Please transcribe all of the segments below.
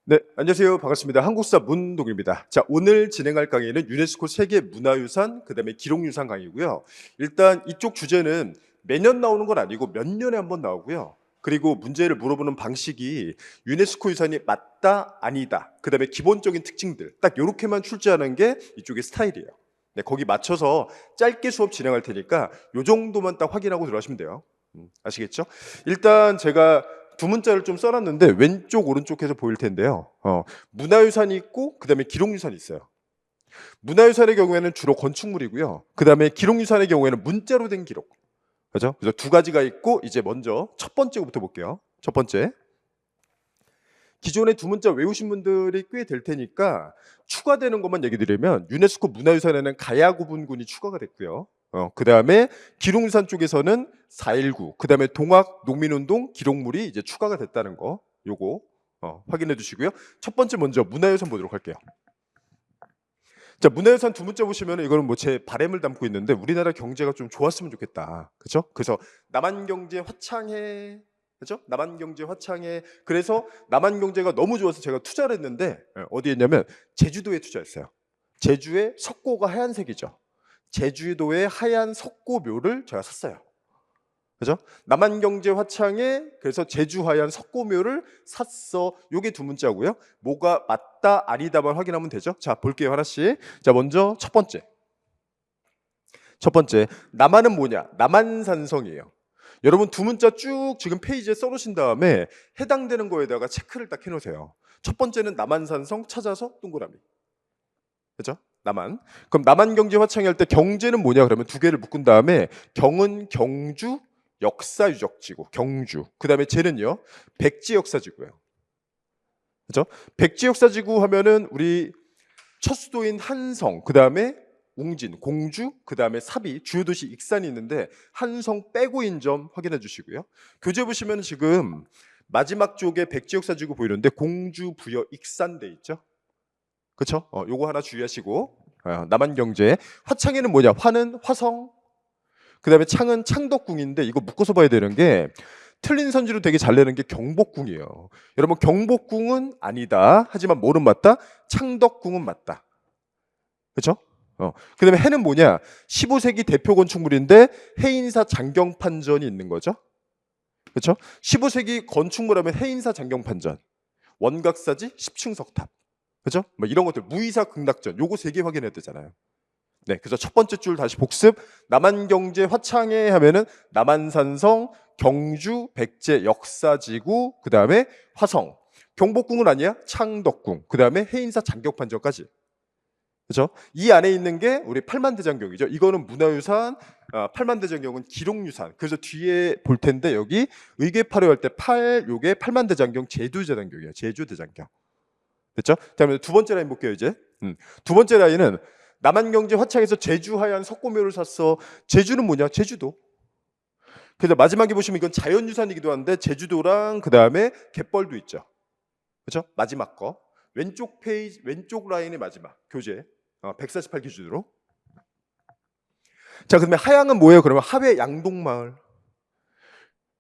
네, 안녕하세요. 반갑습니다. 한국사 문동입니다. 자, 오늘 진행할 강의는 유네스코 세계 문화유산, 그다음에 기록유산 강의고요. 일단 이쪽 주제는 매년 나오는 건 아니고 몇 년에 한 번 나오고요. 그리고 문제를 물어보는 방식이 유네스코 유산이 맞다, 아니다. 그다음에 기본적인 특징들. 딱 요렇게만 출제하는 게 이쪽의 스타일이에요. 네, 거기 맞춰서 짧게 수업 진행할 테니까 요 정도만 딱 확인하고 들어가시면 돼요. 아시겠죠? 일단 제가 두 문자를 좀 써놨는데 왼쪽 오른쪽에서 보일 텐데요. 문화유산이 있고 그다음에 기록유산이 있어요. 문화유산의 경우에는 주로 건축물이고요. 그다음에 기록유산의 경우에는 문자로 된 기록. 그죠? 그래서 두 가지가 있고 이제 먼저 첫 번째부터 볼게요. 첫 번째. 기존의 두 문자 외우신 분들이 꽤 될 테니까 추가되는 것만 얘기 드리면 유네스코 문화유산에는 가야구분군이 추가가 됐고요. 그다음에 기록유산 쪽에서는 4.19, 그다음에 동학 농민운동 기록물이 이제 추가가 됐다는 거 요거 확인해 주시고요. 첫 번째 먼저 문화유산 보도록 할게요. 자, 문화유산 두 문자 보시면 이거는 뭐 제 바람을 담고 있는데 우리나라 경제가 좀 좋았으면 좋겠다. 그렇죠? 그래서 남한경제 화창해. 그렇죠? 남한경제 화창해. 그래서 남한경제가 너무 좋아서 제가 투자를 했는데 어디에 했냐면 제주도에 투자했어요. 제주의 석고가 하얀색이죠. 제주도의 하얀 석고묘를 제가 샀어요. 그죠? 남한경제 화창에 그래서 제주 하얀 석고묘를 샀어. 요게 두 문자고요. 뭐가 맞다 아니다만 확인하면 되죠. 자, 볼게요. 하나씩. 자, 먼저 첫 번째. 첫 번째. 남한은 뭐냐? 남한산성이에요. 여러분 두 문자 쭉 지금 페이지에 써놓으신 다음에 해당되는 거에다가 체크를 딱 해놓으세요. 첫 번째는 남한산성 찾아서 동그라미. 그죠? 남한. 그럼 남한경제 화창이 할 때 경제는 뭐냐? 그러면 두 개를 묶은 다음에 경은 경주 역사유적지고 경주. 그다음에 제는요. 백지 역사지구예요. 그죠? 백지 역사지구 하면은 우리 첫 수도인 한성, 그다음에 웅진, 공주, 그다음에 사비, 주요 도시 익산이 있는데 한성 빼고인 점 확인해 주시고요. 교재 보시면 지금 마지막 쪽에 백지 역사지구 보이는데 공주, 부여, 익산 돼 있죠? 그렇죠? 요거 하나 주의하시고 남한경제 화창에는 뭐냐? 화는 화성, 그다음에 창은 창덕궁인데 이거 묶어서 봐야 되는 게 틀린 선지로 되게 잘 내는 게 경복궁이에요. 여러분 경복궁은 아니다. 하지만 뭐는 맞다? 창덕궁은 맞다. 그렇죠? 그다음에 해는 뭐냐? 15세기 대표 건축물인데 해인사 장경판전이 있는 거죠. 그렇죠? 15세기 건축물 하면 해인사 장경판전, 원각사지 10층 석탑. 그죠? 뭐 이런 것들 무이사 극락전 요거 세 개 확인해야 되잖아요. 네, 그래서 첫 번째 줄 다시 복습. 남한경제 화창에 하면은 남한산성, 경주, 백제 역사지구, 그 다음에 화성. 경복궁은 아니야? 창덕궁. 그 다음에 해인사 장경판전까지. 그죠? 이 안에 있는 게 우리 팔만대장경이죠. 이거는 문화유산, 팔만대장경은 기록유산. 그래서 뒤에 볼 텐데 여기 의궤파로 할 때 요게 팔만대장경 제주대장경이에요. 제주대장경. 됐죠? 다음에 두 번째 라인 볼게요, 이제. 두 번째 라인은 남한경제 화창에서 제주 하얀 석고묘를 샀어. 제주는 뭐냐? 제주도. 그래서 마지막에 보시면 이건 자연유산이기도 한데 제주도랑 그 다음에 갯벌도 있죠. 그렇죠? 마지막 거 왼쪽 페이지 왼쪽 라인의 마지막 교재 148 기준으로. 자, 그다음에 하양은 뭐예요? 그러면 하회 양동마을.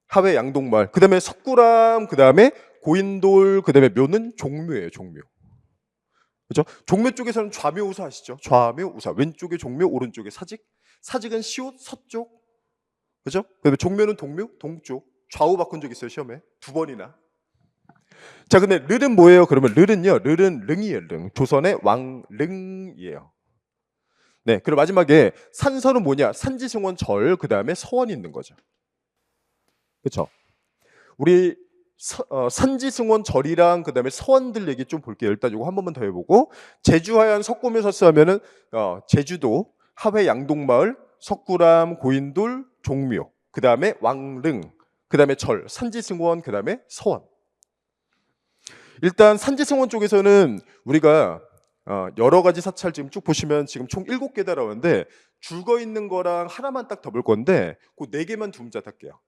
하회 양동마을. 그 다음에 석굴암, 그 다음에 고인돌, 그 다음에 묘는 종묘예요. 종묘. 그죠? 종묘 쪽에서는 좌묘우사 아시죠? 좌묘우사. 왼쪽에 종묘, 오른쪽에 사직. 사직은 시옷, 서쪽. 그죠? 그다음에 종묘는 동묘, 동쪽. 좌우 바꾼 적 있어요, 시험에. 두 번이나. 자, 근데 르는 뭐예요? 그러면 르는요. 르는 릉이에요, 릉. 조선의 왕릉이에요. 네, 그리고 마지막에 산서는 뭐냐? 산지승원 절, 그다음에 서원이 있는 거죠. 그렇죠? 우리 산지승원 절이랑 그다음에 서원들 얘기 좀 볼게요. 일단 이거 한 번만 더 해보고 제주 하얀 석고묘 샀어 하면은 제주도 하회 양동마을, 석굴암, 고인돌, 종묘, 그다음에 왕릉, 그다음에 절, 산지승원, 그다음에 서원. 일단 산지승원 쪽에서는 우리가 여러 가지 사찰 지금 쭉 보시면 지금 총 7개 나오는데 줄거 있는 거랑 하나만 딱 더 볼 건데 그 4개만 두 문자 탈게요.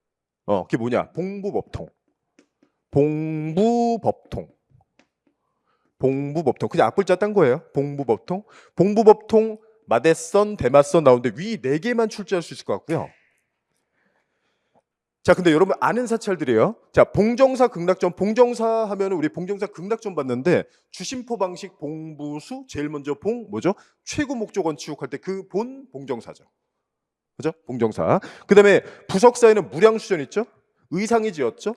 그게 뭐냐? 봉부법통. 봉부법통. 봉부법통. 그냥 앞글자 딴 거예요. 봉부법통. 봉부법통, 마대선, 대마선 나오는데 위 4개만 출제할 수 있을 것 같고요. 자, 근데 여러분 아는 사찰들이에요. 자, 봉정사 극락전, 봉정사 하면 우리 봉정사 극락전 봤는데 주심포 방식 봉부수 제일 먼저 봉 뭐죠? 최고 목적원 치욱할 때 그 본 봉정사죠. 그죠? 봉정사. 그다음에 부석사에는 무량수전 있죠? 의상이 지었죠?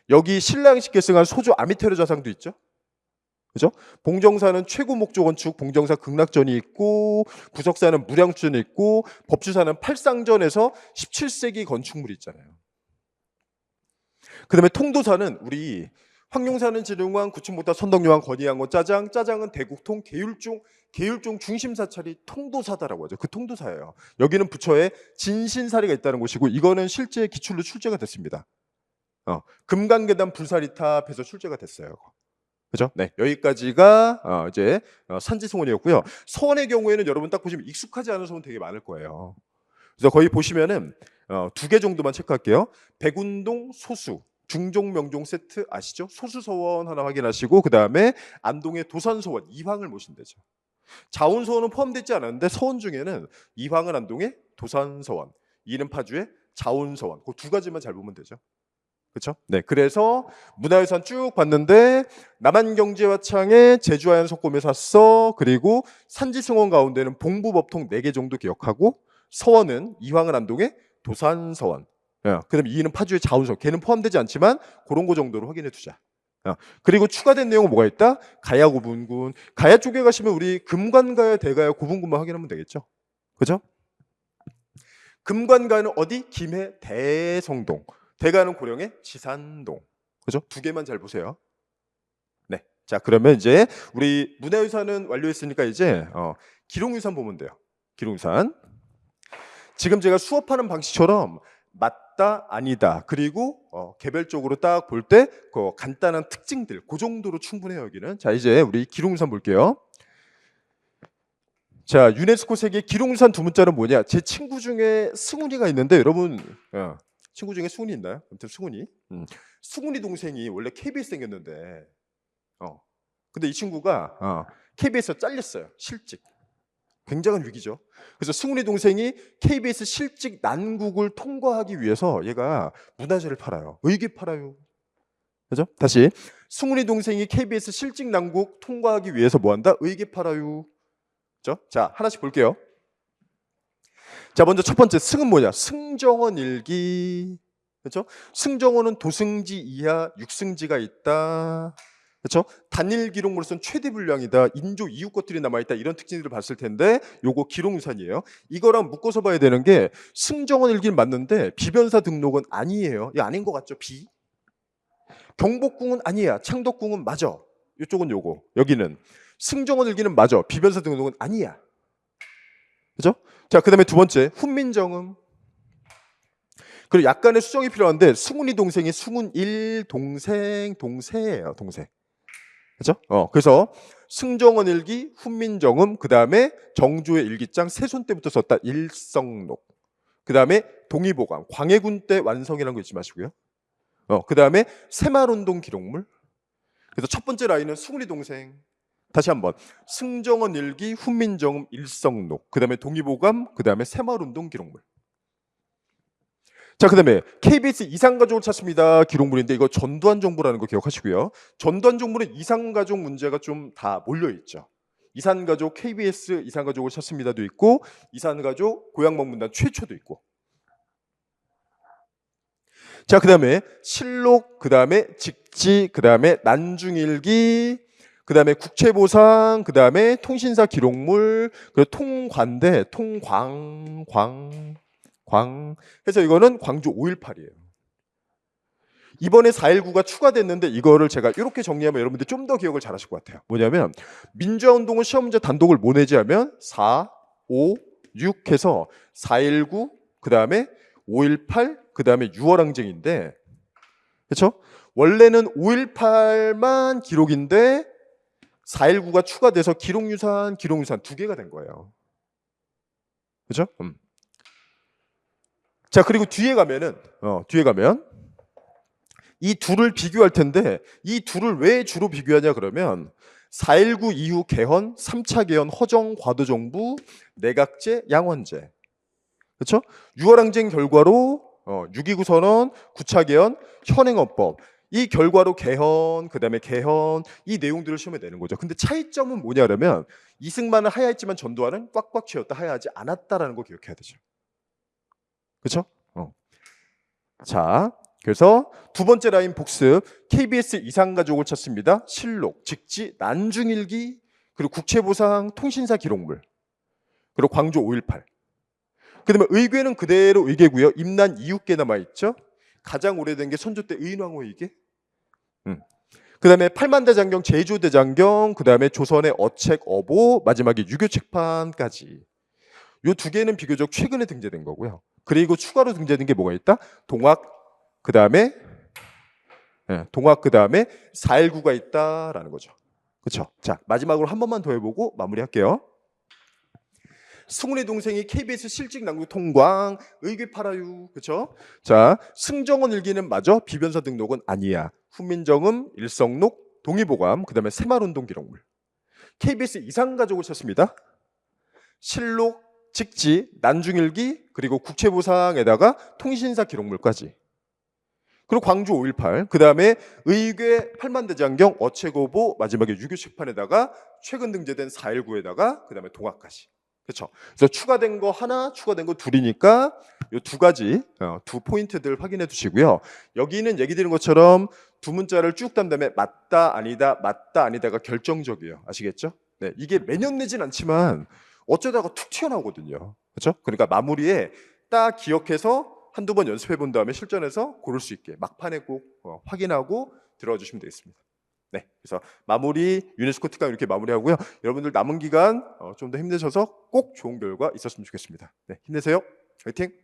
여기 신라양식 계승한 소주 아미테르 자상도 있죠? 그죠? 봉정사는 최고 목조 건축 봉정사 극락전이 있고, 부석사는 무량수전이 있고, 법주사는 팔상전에서 17세기 건축물이 있잖아요. 그다음에 통도사는 우리 황룡사는 지릉왕, 구층보다 선덕여왕, 건의양원, 짜장은 대국통, 계율종 중심 사찰이 통도사다라고 하죠. 그 통도사예요. 여기는 부처의 진신사리가 있다는 곳이고, 이거는 실제 기출로 출제가 됐습니다. 금강계단 불사리탑에서 출제가 됐어요. 그죠? 네, 여기까지가 이제 산지송원이었고요. 서원의 경우에는 여러분 딱 보시면 익숙하지 않은 소원 되게 많을 거예요. 그래서 거의 보시면은 2개 정도만 체크할게요. 백운동 소수 중종 명종 세트 아시죠? 소수서원 하나 확인하시고, 그 다음에 안동의 도산서원 이황을 모시면 되죠. 자운서원은 포함되지 않았는데 서원 중에는 이황은 안동의 도산서원, 이는 파주의 자운서원, 그 두 가지만 잘 보면 되죠. 그렇죠? 네, 그래서 문화유산 쭉 봤는데 남한경제화창에 제주하얀 석고며 샀어. 그리고 산지승원 가운데는 봉부법통 4개 정도 기억하고, 서원은 이황은 안동의 도산서원, 그다음에 이는 파주의 자운서원, 걔는 포함되지 않지만 그런 거 정도로 확인해 두자. 그리고 추가된 내용은 뭐가 있다? 가야 고분군. 가야 쪽에 가시면 우리 금관가야 대가야 고분군만 확인하면 되겠죠. 그죠? 금관가는 어디? 김해 대성동. 대가는 고령의 지산동. 그죠? 2개만 잘 보세요. 네. 자, 그러면 이제 우리 문화유산은 완료했으니까 이제 기록유산 보면 돼요. 기록유산. 지금 제가 수업하는 방식처럼 맞다, 아니다, 그리고 개별적으로 딱 볼 때 그 간단한 특징들, 그 정도로 충분해요, 여기는. 자, 이제 우리 기록유산 볼게요. 자, 유네스코 세계 기록유산 두 문자는 뭐냐? 제 친구 중에 승훈이가 있는데, 여러분 친구 중에 승훈이 있나요? 아무튼 승훈이. 승훈이 동생이 원래 KBS 생겼는데, 근데 이 친구가 KBS에서 잘렸어요. 실직. 굉장한 위기죠. 그래서 승훈이 동생이 KBS 실직 난국을 통과하기 위해서 얘가 문화재를 팔아요. 의기 팔아요. 그죠? 다시, 승훈이 동생이 KBS 실직 난국 통과하기 위해서 뭐한다? 의기 팔아요. 그죠? 자, 하나씩 볼게요. 자, 먼저 첫 번째 승은 뭐냐? 승정원 일기. 그렇죠? 승정원은 도승지 이하 6승지가 있다. 그렇죠? 단일 기록물로서는 최대 분량이다. 인조 이후 것들이 남아있다. 이런 특징들을 봤을 텐데 요거 기록유산이에요. 이거랑 묶어서 봐야 되는 게, 승정원 일기는 맞는데 비변사 등록은 아니에요. 이거 아닌 것 같죠? 비. 경복궁은 아니야. 창덕궁은 맞아. 이쪽은 요거. 여기는 승정원 일기는 맞아. 비변사 등록은 아니야. 그죠? 자, 그 다음에 두 번째 훈민정음. 그리고 약간의 수정이 필요한데 승훈이 동생이 승훈 1 동세예요. 동세. 그죠? 그래서 승정원 일기, 훈민정음, 그 다음에 정조의 일기장 세손 때부터 썼다. 일성록. 그 다음에 동의보감, 광해군 때 완성이라는 거 잊지 마시고요. 그 다음에 새마을운동 기록물. 그래서 첫 번째 라인은 승훈이 동생. 다시 한번 승정원 일기, 훈민정음, 일성록, 그 다음에 동의보감, 그 다음에 새마을운동 기록물. 자, 그 다음에 KBS 이산가족을 찾습니다. 기록물인데 이거 전두환 정부라는 거 기억하시고요. 전두환 정부는 이산가족 문제가 좀 다 몰려있죠. 이산가족, KBS 이산가족을 찾습니다도 있고, 이산가족 고향방문단 최초도 있고. 자, 그 다음에 실록, 그 다음에 직지, 그 다음에 난중일기, 그 다음에 국채보상, 그 다음에 통신사 기록물, 그리고 통관대, 광. 해서 이거는 광주 5.18이에요. 이번에 4.19가 추가됐는데 이거를 제가 이렇게 정리하면 여러분들 좀 더 기억을 잘 하실 것 같아요. 뭐냐면 민주화운동은 시험 문제 단독을 뭐 내지 하면 4, 5, 6 해서 4.19, 그 다음에 5.18, 그 다음에 6월항쟁인데, 그렇죠? 원래는 5.18만 기록인데 4.19가 추가돼서 기록유산 2개가 된 거예요. 그렇죠? 자, 그리고 뒤에 가면 이 둘을 비교할 텐데, 이 둘을 왜 주로 비교하냐 그러면 4.19 이후 개헌, 3차 개헌, 허정, 과도정부, 내각제, 양원제. 그렇죠? 6월항쟁 결과로 6.29 선언, 구차 개헌, 현행헌법. 이 결과로 개헌, 그다음에 개헌 이 내용들을 시험에 내는 거죠. 근데 차이점은 뭐냐면 이승만은 하야했지만 전두환은 꽉꽉 쥐었다 하야하지 않았다라는 거 기억해야 되죠. 그렇죠? 자, 그래서 두 번째 라인 복습. KBS 이상가족을 찾습니다. 실록, 직지, 난중일기, 그리고 국채보상, 통신사 기록물, 그리고 광주 5.18. 그다음에 의궤는 그대로 의궤고요. 임난 이웃계 남아 있죠. 가장 오래된 게 선조 때 의인왕후 의궤. 그다음에 팔만대장경, 제주대장경, 그다음에 조선의 어책, 어보, 마지막에 유교 책판까지. 요 두 개는 비교적 최근에 등재된 거고요. 그리고 추가로 등재된 게 뭐가 있다? 동학, 그다음에 동학, 그다음에 4.19가 있다라는 거죠. 그렇죠? 자, 마지막으로 한 번만 더 해보고 마무리할게요. 승훈의 동생이 KBS 실직 낭독 통광 의궤 팔아유. 그렇죠? 자, 승정원 일기는 맞아. 비변사 등록은 아니야. 훈민정음, 일성록, 동의보감, 그다음에 새마을운동 기록물. KBS 이상가족을 찾습니다. 실록, 직지, 난중일기, 그리고 국채보상에다가 통신사 기록물까지. 그리고 광주 5.18, 그다음에 의궤 팔만대장경, 어체고보, 마지막에 유교 책판에다가 최근 등재된 4.19에다가 그다음에 동학까지. 그렇죠. 그래서 추가된 거 하나, 추가된 거 둘이니까 이 두 가지 두 포인트들 확인해 두시고요. 여기는 얘기 드린 것처럼 두 문자를 쭉 단 다음에 맞다 아니다가 결정적이에요. 아시겠죠? 네, 이게 매년 내진 않지만 어쩌다가 툭 튀어나오거든요. 그렇죠? 그러니까 마무리에 딱 기억해서 한두 번 연습해 본 다음에 실전에서 고를 수 있게 막판에 꼭 확인하고 들어와 주시면 되겠습니다. 네, 그래서 마무리 유네스코 특강 이렇게 마무리하고요. 여러분들 남은 기간 좀 더 힘내셔서 꼭 좋은 결과 있었으면 좋겠습니다. 네, 힘내세요. 화이팅!